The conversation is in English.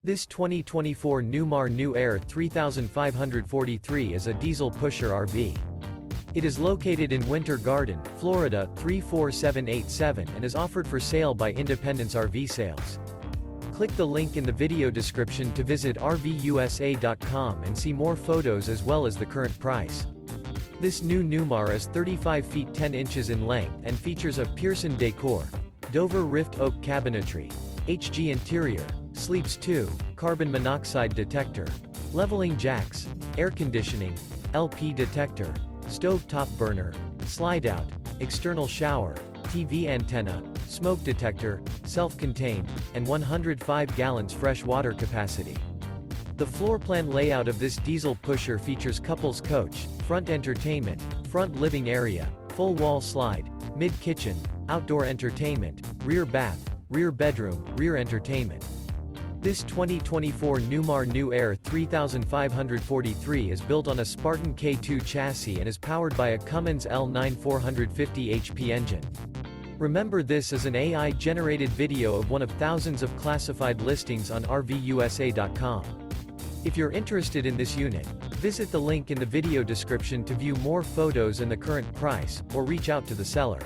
This 2024 Newmar New Aire 3543 is a diesel pusher RV. It is located in Winter Garden, Florida 34787 and is offered for sale by Independence RV Sales. Click the link in the video description to visit RVUSA.com and see more photos as well as the current price. This new Newmar is 35 feet 10 inches in length and features a Pierson Decor, Dover Rift Oak Cabinetry, HG interior, Sleeps 2, carbon monoxide detector, leveling jacks, air conditioning, LP detector, stove top burner, slide-out, external shower, TV antenna, smoke detector, self-contained, and 105 gallons fresh water capacity. The floor plan layout of this diesel pusher features couples coach, front entertainment, front living area, full wall slide, mid-kitchen, outdoor entertainment, rear bath, rear bedroom, rear entertainment. This 2024 Newmar New Aire 3543 is built on a Spartan K2 chassis and is powered by a Cummins L9 450 HP engine. Remember, this is an AI-generated video of one of thousands of classified listings on RVUSA.com. If you're interested in this unit, visit the link in the video description to view more photos and the current price, or reach out to the seller.